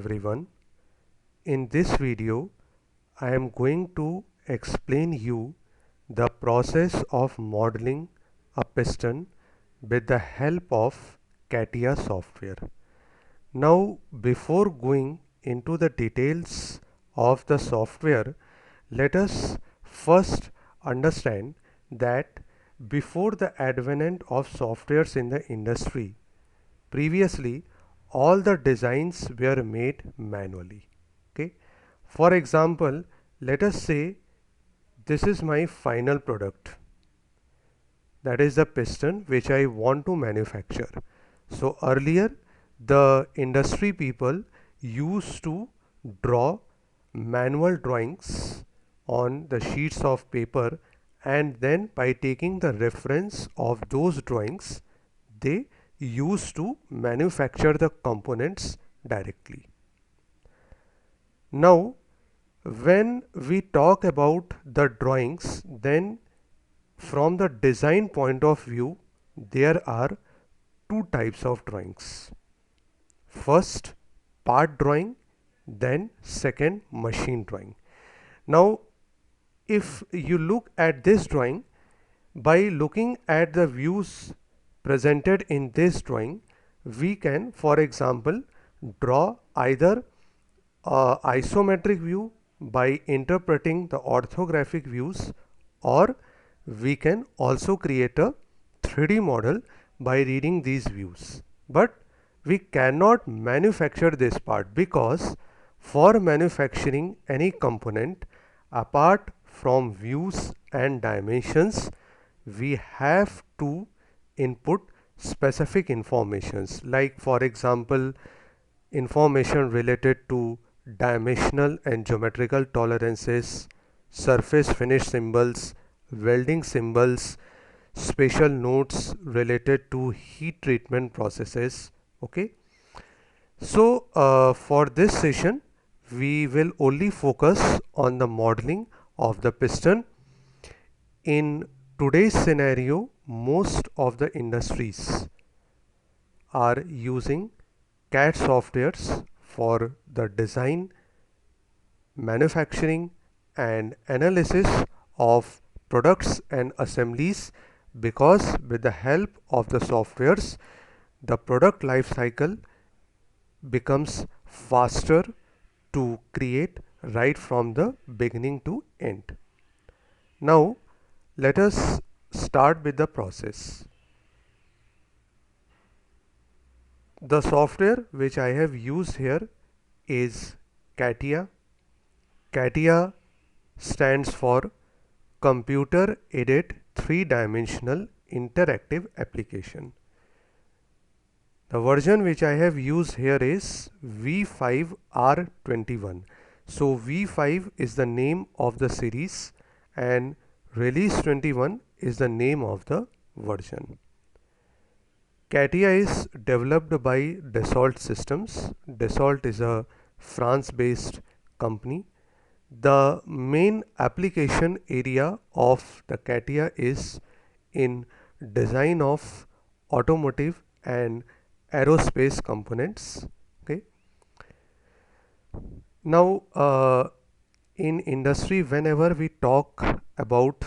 everyone. In this video, I am going to explain you the process of modeling a piston with the help of CATIA software. Now, before going into the details of the software, let us first understand that before the advent of softwares in the industry, previously all the designs were made manually. Okay, for example, let us say this is my final product, that is the piston which I want to manufacture. So earlier the industry people used to draw manual drawings on the sheets of paper, and then by taking the reference of those drawings they used to manufacture the components directly. Now when we talk about the drawings, then from the design point of view there are two types of drawings. First, part drawing, then second, machine drawing. Now if you look at this drawing, by looking at the views presented in this drawing, we can, for example, draw either a isometric view by interpreting the orthographic views, or we can also create a 3D model by reading these views. But we cannot manufacture this part, because for manufacturing any component apart from views and dimensions, we have to input specific informations, like for example information related to dimensional and geometrical tolerances, surface finish symbols, welding symbols, special notes related to heat treatment processes. Okay, so for this session we will only focus on the modeling of the piston. In today's scenario, most of the industries are using CAD softwares for the design, manufacturing and analysis of products and assemblies, because with the help of the softwares the product life cycle becomes faster to create right from the beginning to end. Now let us start with the process. The software which I have used here is CATIA. CATIA stands for Computer Aided Three-Dimensional Interactive Application. The version which I have used here is V5R21. So V5 is the name of the series and Release 21 is the name of the version. CATIA is developed by Dassault Systems. Dassault is a France-based company. The main application area of the CATIA is in design of automotive and aerospace components. Okay. Now in industry, whenever we talk about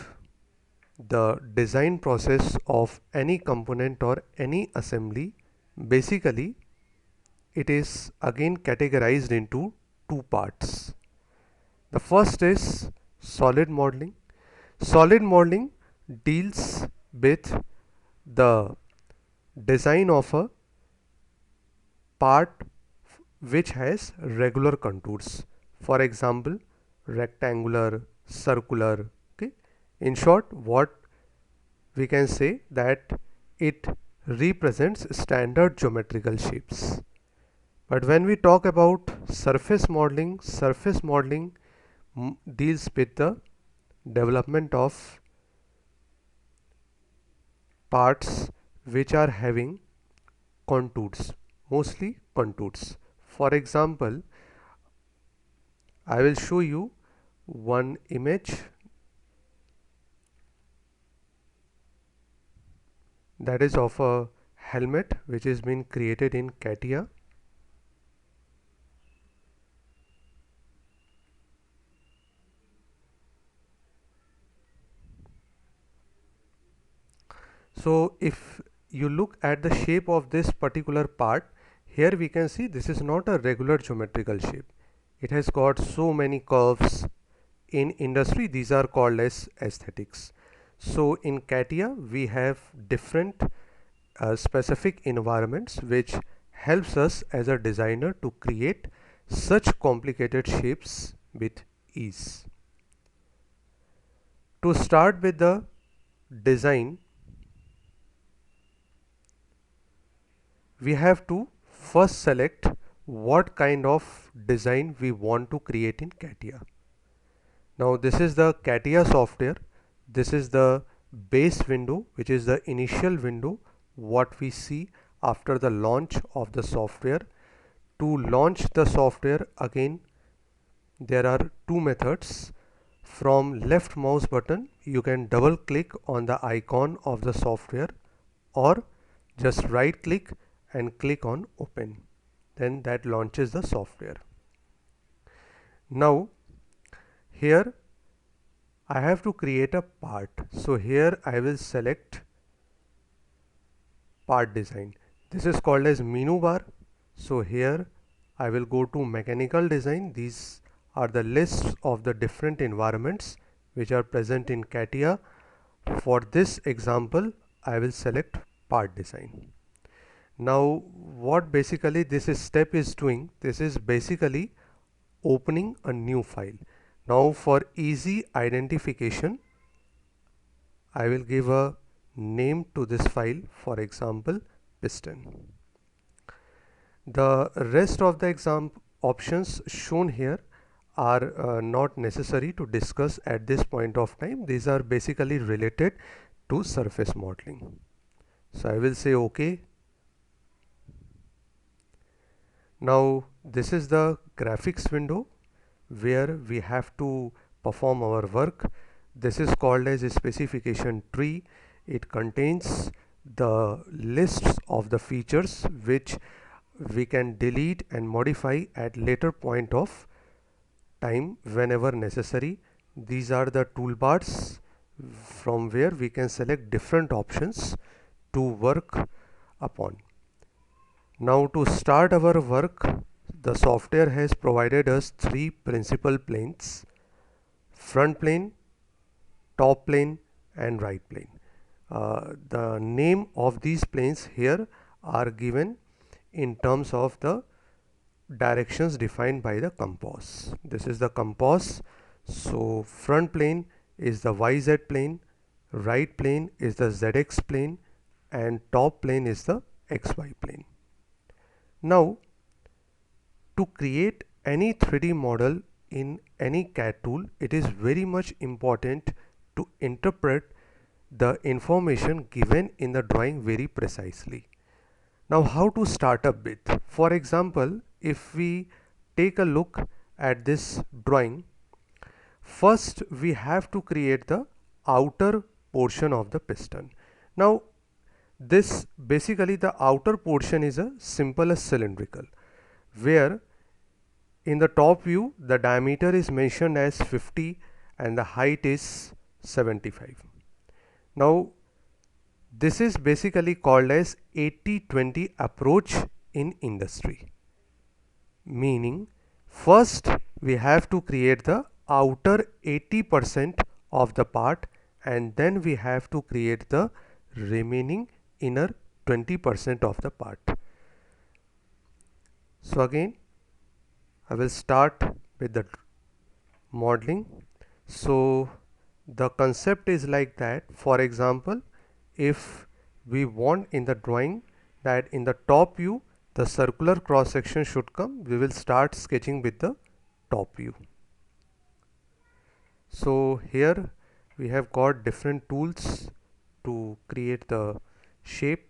the design process of any component or any assembly, basically it is again categorized into two parts. The first is solid modeling. Solid modeling deals with the design of a part which has regular contours. For example, rectangular, circular. Okay. In short, what we can say that it represents standard geometrical shapes. But when we talk about surface modeling deals with the development of parts which are having contours, mostly contours. For example, I will show you one image that is of a helmet which is been created in CATIA. So if you look at the shape of this particular part, here we can see this is not a regular geometrical shape. It has got so many curves. In industry, these are called as aesthetics. So in CATIA, we have different specific environments which helps us as a designer to create such complicated shapes with ease. To start with the design, we have to first select what kind of design we want to create in CATIA. Now this is the CATIA software. This is the base window, which is the initial window what we see after the launch of the software. To launch the software, again there are two methods. From left mouse button you can double click on the icon of the software, or just right click and click on open, then that launches the software. Now here I have to create a part, so here I will select part design. This is called as menu bar. So here I will go to mechanical design. These are the lists of the different environments which are present in CATIA. For this example, I will select part design. Now what basically this step is doing, this is basically opening a new file. Now for easy identification, I will give a name to this file, for example piston. The rest of the exam options shown here are not necessary to discuss at this point of time. These are basically related to surface modeling. So I will say OK. Now this is the graphics window where we have to perform our work. This is called as a specification tree. It contains the lists of the features which we can delete and modify at later point of time whenever necessary. These are the toolbars from where we can select different options to work upon. Now to start our work, the software has provided us three principal planes: front plane, top plane and right plane. The name of these planes here are given in terms of the directions defined by the compass. This is the compass. So front plane is the YZ plane, right plane is the ZX plane and top plane is the XY plane. Now to create any 3D model in any CAD tool, it is very much important to interpret the information given in the drawing very precisely. Now how to start up with? For example, if we take a look at this drawing, first we have to create the outer portion of the piston. Now this basically the outer portion is a simple as cylindrical, where in the top view the diameter is mentioned as 50 and the height is 75. Now this is basically called as 80-20 approach in industry, meaning first we have to create the outer 80% of the part and then we have to create the remaining inner 20% of the part. So again I will start with the modeling. So the concept is like that. For example, if we want in the drawing that in the top view the circular cross section should come, we will start sketching with the top view. So here we have got different tools to create the shape.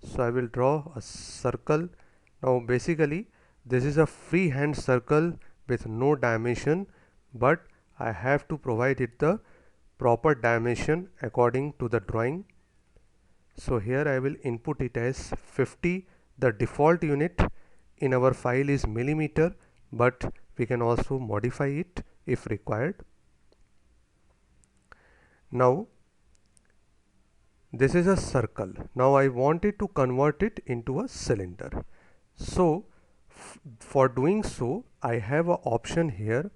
So I will draw a circle. Now basically this is a freehand circle with no dimension, but I have to provide it the proper dimension according to the drawing. So here I will input it as 50. The default unit in our file is millimeter, but we can also modify it if required. Now This is a circle. Now I wanted to convert it into a cylinder. So for doing so, I have an option here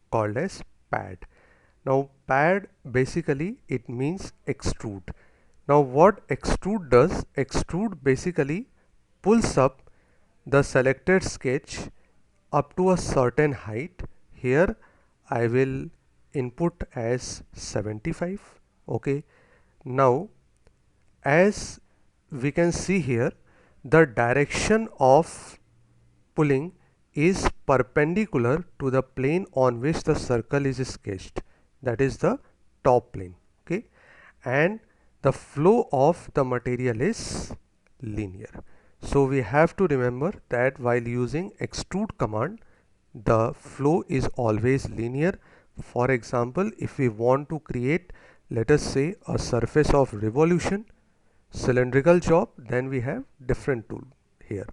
called as pad. Now pad, basically it means extrude. Now what extrude does, extrude basically pulls up the selected sketch up to a certain height. Here I will input as 75. Okay, now as we can see here, the direction of pulling is perpendicular to the plane on which the circle is sketched, that is the top plane. Okay, and the flow of the material is linear. So we have to remember that while using extrude command, the flow is always linear. For example, if we want to create, let us say, a surface of revolution cylindrical job, then we have different tool here.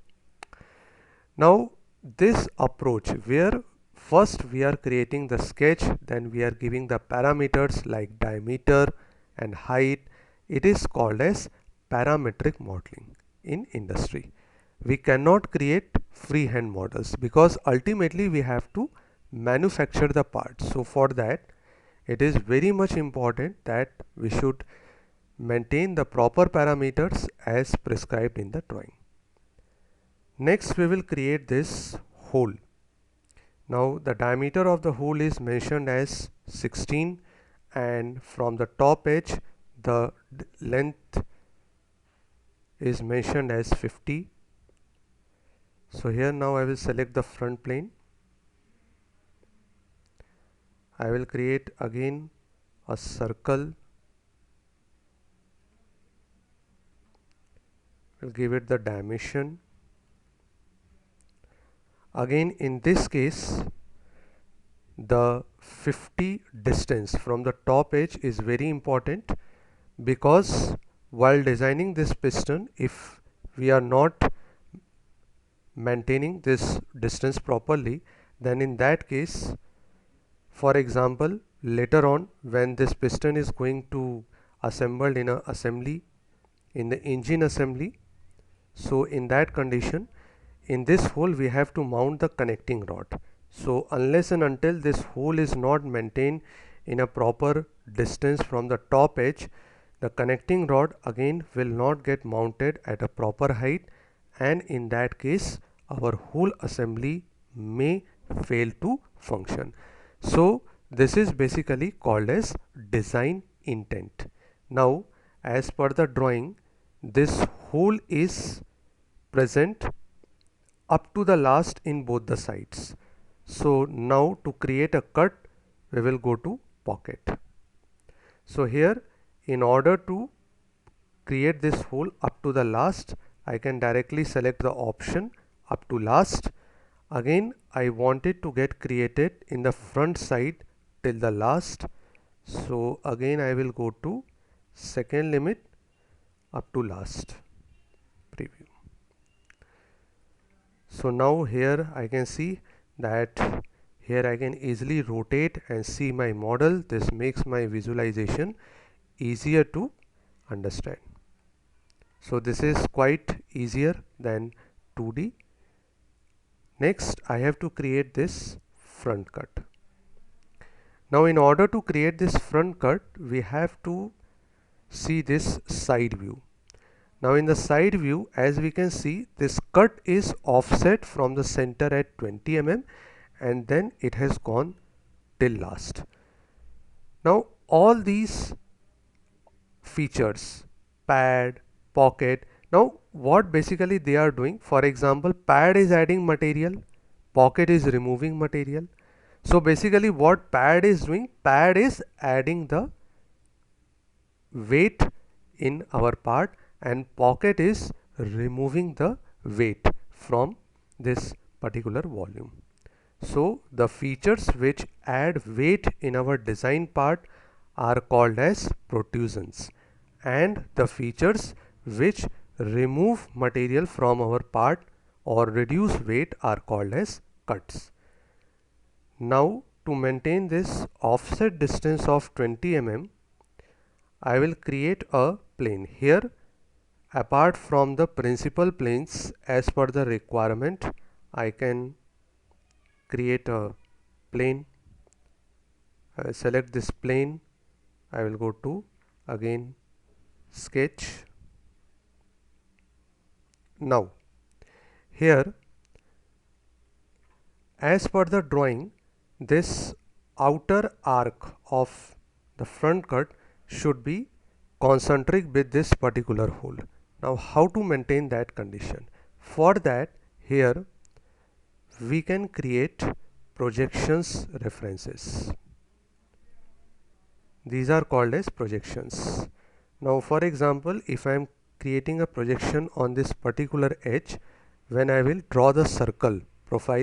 Now this approach where first we are creating the sketch, then we are giving the parameters like diameter and height, it is called as parametric modeling in industry. We cannot create freehand models because ultimately we have to manufacture the parts. So for that it is very much important that we should maintain the proper parameters as prescribed in the drawing. Next we will create this hole. Now the diameter of the hole is mentioned as 16 and from the top edge the length is mentioned as 50. So here now I will select the front plane. I will create again a circle. We'll give it the dimension. Again in this case the 50 distance from the top edge is very important, because while designing this piston, if we are not maintaining this distance properly, then in that case, for example, later on when this piston is going to assembled in a assembly, in the engine assembly, so in that condition, in this hole we have to mount the connecting rod. So unless and until this hole is not maintained in a proper distance from the top edge, the connecting rod again will not get mounted at a proper height, and in that case our whole assembly may fail to function. So this is basically called as design intent. Now as per the drawing, this hole is present up to the last in both the sides. So now to create a cut, we will go to pocket. So here in order to create this hole up to the last, I can directly select the option up to last. Again I want it to get created in the front side till the last. So again I will go to second limit up to last, preview. So now here I can see that here I can easily rotate and see my model. This makes my visualization easier to understand. So this is quite easier than 2D. Next I have to create this front cut. Now in order to create this front cut, we have to see this side view. Now in the side view, as we can see, this cut is offset from the center at 20 mm and then it has gone till last. Now all these features, pad, pocket, now what basically they are doing, for example, pad is adding material, pocket is removing material. So basically what pad is doing, pad is adding the weight in our part and pocket is removing the weight from this particular volume. So the features which add weight in our design part are called as protrusions, and the features which remove material from our part or reduce weight are called as cuts. Now to maintain this offset distance of 20 mm, I will create a plane. Here, apart from the principal planes as per the requirement, I can create a plane. I will select this plane. I will go to again sketch. Now here, as per the drawing, this outer arc of the front cut should be concentric with this particular hole. Now how to maintain that condition? For that, here we can create projections references. These are called as projections. Now for example, if I am creating a projection on this particular edge, when I will draw the circle profile